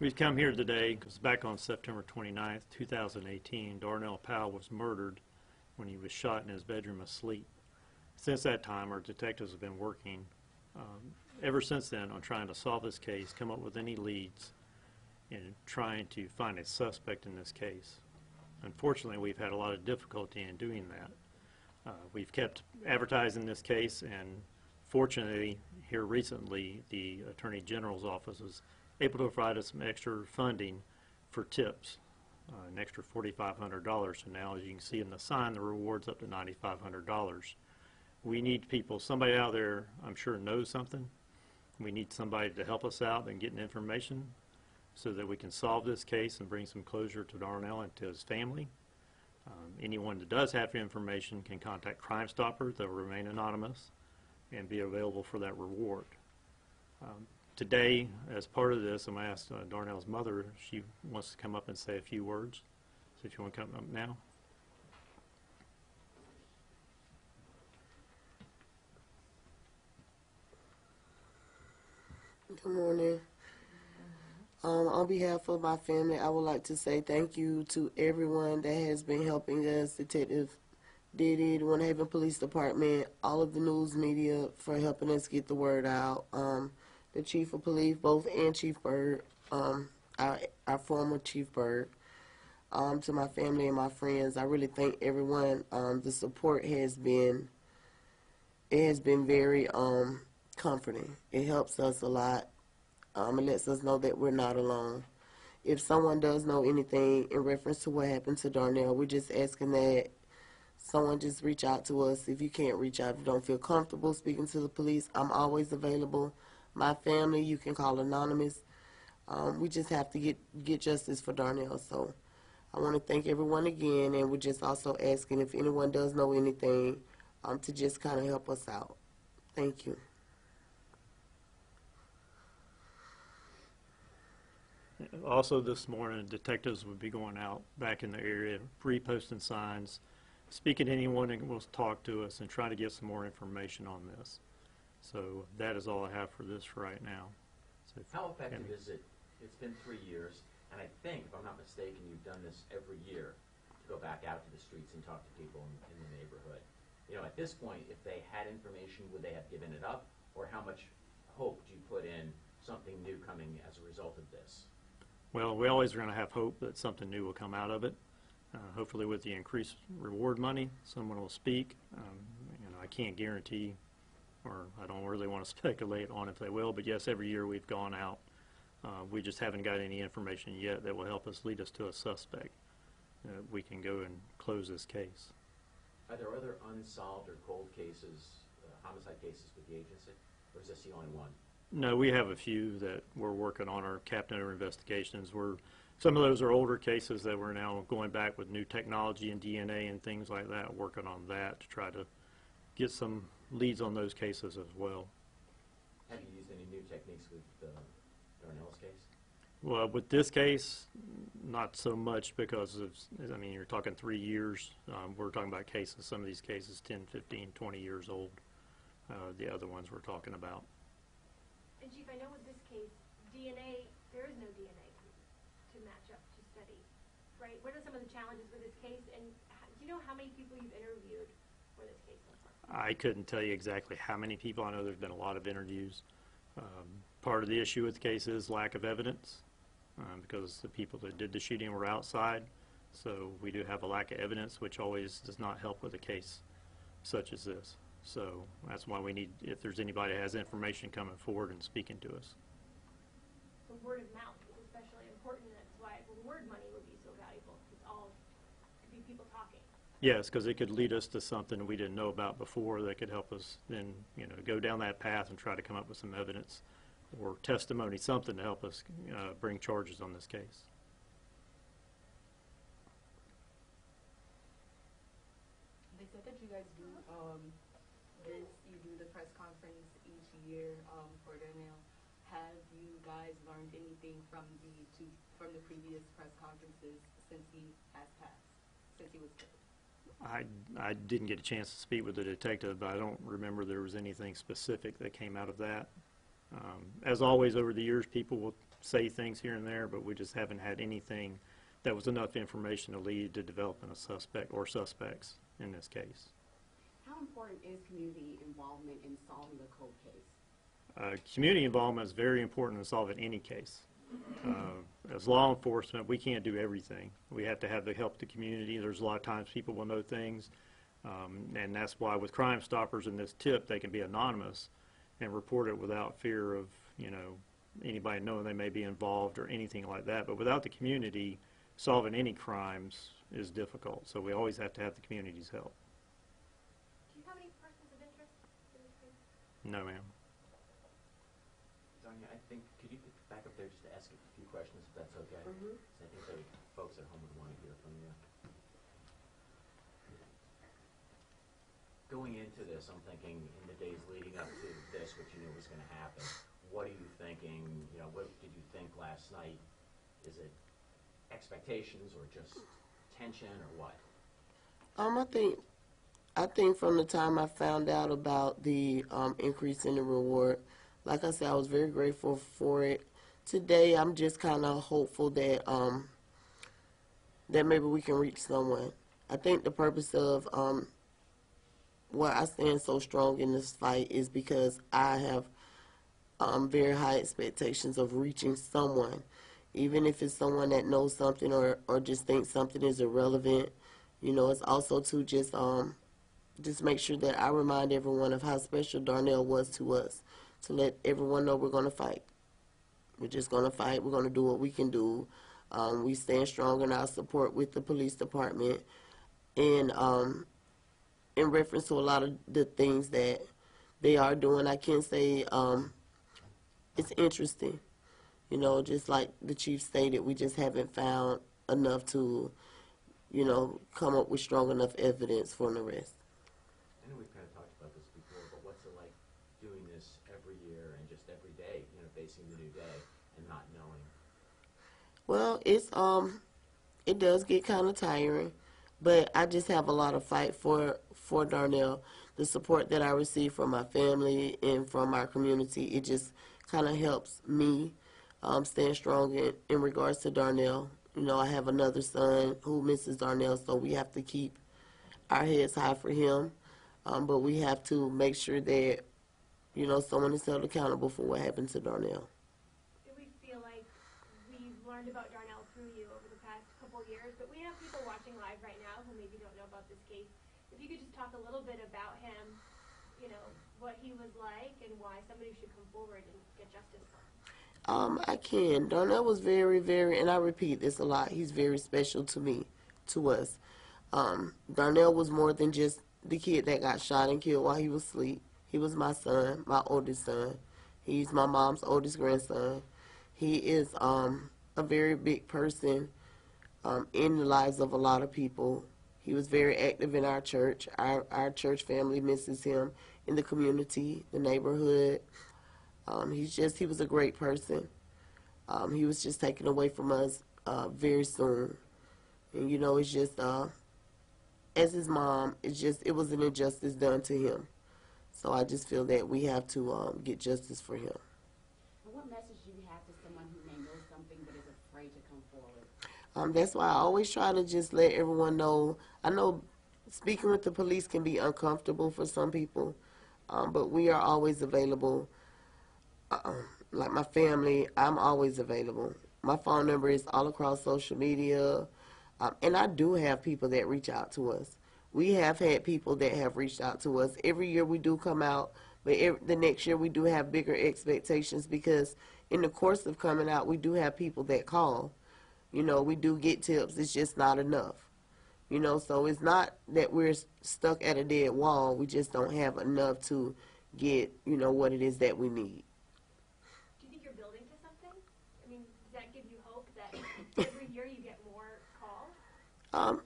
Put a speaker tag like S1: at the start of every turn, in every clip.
S1: We've come here today because back on September 29th, 2018, Darnell Powell was murdered when he was shot in his bedroom asleep. Since that time, our detectives have been working ever since then on trying to solve this case, come up with any leads, and trying to find a suspect in this case. Unfortunately, we've had a lot of difficulty in doing that. We've kept advertising this case, and fortunately, here recently, the Attorney General's office was able to provide us some extra funding for tips, an extra $4,500. So now, as you can see in the sign, the reward's up to $9,500. We need people, somebody out there I'm sure knows something. We need somebody to help us out in getting information so that we can solve this case and bring some closure to Darnell and to his family. Anyone that does have information can contact Crime Stopper. They'll remain anonymous and be available for that reward. Today, as part of this, I'm going to ask Darnell's mother if she wants to come up and say a few words. So if you want to come up now.
S2: Good morning. On behalf of my family, I would like to say thank you to everyone that has been helping us, Detective Diddy, the Winter Haven Police Department, all of the news media for helping us get the word out, the Chief of Police, both and Chief Bird, our former Chief Bird, to my family and my friends. I really thank everyone. The support has been very comforting. It helps us a lot. It lets us know that we're not alone. If someone does know anything in reference to what happened to Darnell, we're just asking that someone just reach out to us. If you can't reach out, if you don't feel comfortable speaking to the police, I'm always available. My family, you can call anonymous. We just have to get justice for Darnell. So I want to thank everyone again, and we're just also asking if anyone does know anything to just kind of help us out. Thank you.
S1: Also this morning, detectives will be going out back in the area, reposting signs, speaking to anyone that will talk to us and trying to get some more information on this. So that is all I have for this right now. So
S3: how effective is it? It's been 3 years, and I think, if I'm not mistaken, you've done this every year to go back out to the streets and talk to people in the neighborhood. You know, at this point, if they had information, would they have given it up? Or how much hope do you put in something new coming as a result of this?
S1: Well, we always are going to have hope that something new will come out of it. Hopefully with the increased reward money, someone will speak. I can't guarantee, or I don't really want to speculate on if they will, but yes, every year we've gone out. We just haven't got any information yet that will help us lead us to a suspect. We can go and close this case.
S3: Are there other unsolved or cold cases, homicide cases with the agency, or is this the only one?
S1: No, we have a few that we're working on our captain or investigations. Some of those are older cases that we're now going back with new technology and DNA and things like that, working on that to try to get some leads on those cases as well.
S3: Have you used any new techniques with Darnell's case?
S1: Well, with this case, not so much because of, I mean, you're talking 3 years. We're talking about cases, some of these cases 10, 15, 20 years old. The other ones we're talking about.
S4: And Chief, I know with this case, DNA, there is no DNA to match up to study, right? What are some of the challenges with this case, and do you know how many people you've interviewed for this case so far?
S1: I couldn't tell you exactly how many people. I know there's been a lot of interviews. Part of the issue with the case is lack of evidence because the people that did the shooting were outside, so we do have a lack of evidence, which always does not help with a case such as this. So that's why we need, if there's anybody that has information coming forward and speaking to us.
S4: The word of mouth is especially important, and that's why reward money would be so valuable. It's all, could be people talking.
S1: Yes, because it could lead us to something we didn't know about before that could help us then, go down that path and try to come up with some evidence or testimony, something to help us bring charges on this case.
S5: They said that you guys do you do the press conference each year for Darnell. Have you guys learned anything from the previous press conferences since he has passed, since he was killed?
S1: I didn't get a chance to speak with the detective, but I don't remember there was anything specific that came out of that. As always, over the years, people will say things here and there, but we just haven't had anything that was enough information to lead to developing a suspect or suspects in this case.
S6: How important is community involvement in solving a cold case?
S1: Community involvement is very important in solving any case. As law enforcement, we can't do everything. We have to have the help of the community. There's a lot of times people will know things, and that's why with Crime Stoppers and this tip, they can be anonymous and report it without fear of, anybody knowing they may be involved or anything like that. But without the community, solving any crimes is difficult. So we always have to have the community's help.
S4: Do you have any persons of interest in this case?
S1: No, ma'am.
S3: Sonia, I think, could you back up there just to ask a few questions, if that's okay?
S2: Mhm.
S3: 'Cause I think the folks at home would want to hear from you. Going into this, I'm thinking in the days leading up to this, what you knew was going to happen, what are you thinking, what did you think last night? Is it expectations or just tension or what?
S2: I think from the time I found out about the increase in the reward, like I said, I was very grateful for it. Today, I'm just kind of hopeful that that maybe we can reach someone. I think the purpose of why I stand so strong in this fight is because I have very high expectations of reaching someone, even if it's someone that knows something or just thinks something is irrelevant. It's also to just make sure that I remind everyone of how special Darnell was to us, to let everyone know we're going to fight. We're just going to fight. We're going to do what we can do. We stand strong in our support with the police department. And in reference to a lot of the things that they are doing, I can say it's interesting. Just like the chief stated, we just haven't found enough to, come up with strong enough evidence for an arrest.
S3: I know we've kind of talked about this before, but what's it like doing this every year and just every day, facing the new day and not knowing?
S2: Well, it does get kind of tiring, but I just have a lot of fight for Darnell. The support that I receive from my family and from our community, it just kind of helps me stand strong in regards to Darnell. I have another son who misses Darnell, so we have to keep our heads high for him. But we have to make sure that, someone is held accountable for what happened to Darnell.
S4: Do we feel like we've learned about Darnell through you over the past couple years, but we have people watching live right now who maybe don't know about this case. If you could just talk a little bit about him, what he was like and why somebody should come forward and get justice for him.
S2: I can. Darnell was very, very, and I repeat this a lot, he's very special to us. Darnell was more than just the kid that got shot and killed while he was asleep. He was my son, my oldest son. He's my mom's oldest grandson. He is a very big person in the lives of a lot of people. He was very active in our church. Our church family misses him, in the community, the neighborhood. He was a great person. He was just taken away from us very soon. And, it's just, as his mom, it was an injustice done to him. So I just feel that we have to get justice for him.
S6: And what message do you have to someone who may know something but is afraid to come forward?
S2: That's why I always try to just let everyone know. I know speaking with the police can be uncomfortable for some people, but we are always available. Like my family, I'm always available. My phone number is all across social media, and I do have people that reach out to us. We have had people that have reached out to us. Every year we do come out, but the next year we do have bigger expectations because in the course of coming out, we do have people that call. We do get tips. It's just not enough. So it's not that we're stuck at a dead wall. We just don't have enough to get, what it is that we need.
S4: Do you think you're building to something? I mean, does that give you hope that every year you get more calls?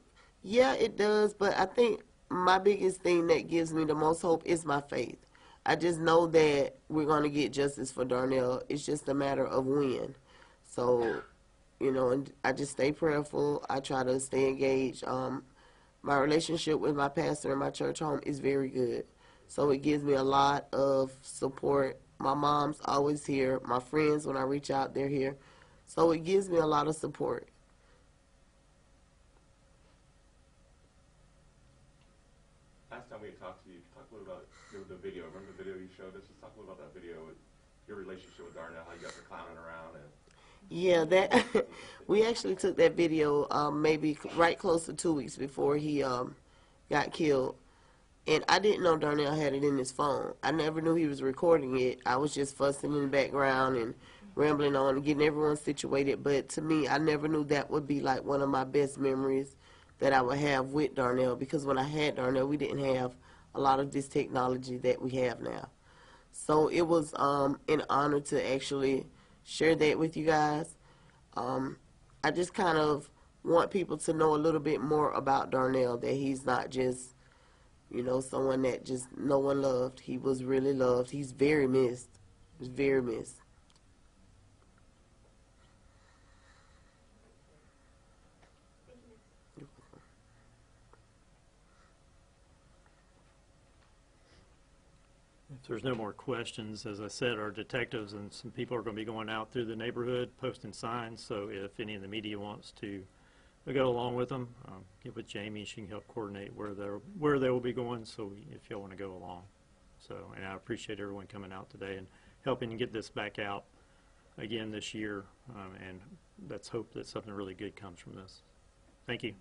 S2: Yeah, it does, but I think my biggest thing that gives me the most hope is my faith. I just know that we're going to get justice for Darnell. It's just a matter of when. So, and I just stay prayerful. I try to stay engaged. My relationship with my pastor in my church home is very good. So it gives me a lot of support My mom's always here. My friends, when I reach out, they're here. So it gives me a lot of support.
S7: Last time we had talked to you, talk a little about the video. Remember the video you showed us? Let's talk a little about that video, your relationship with Darnell, how you guys are clowning around. And
S2: Yeah, that we actually took that video maybe right close to 2 weeks before he got killed. And I didn't know Darnell had it in his phone. I never knew he was recording it. I was just fussing in the background and rambling on and getting everyone situated. But to me, I never knew that would be like one of my best memories that I would have with Darnell, because when I had Darnell, we didn't have a lot of this technology that we have now. So it was an honor to actually share that with you guys. I just kind of want people to know a little bit more about Darnell, that he's not just, you know, someone that just no one loved. He was really loved. He's very missed. He's very missed.
S1: If there's no more questions, as I said, our detectives and some people are going to be going out through the neighborhood posting signs, so if any of the media wants to go along with them, get with Jamie. She can help coordinate where they will be going, so if y'all want to go along. So, and I appreciate everyone coming out today and helping get this back out again this year, and let's hope that something really good comes from this. Thank you.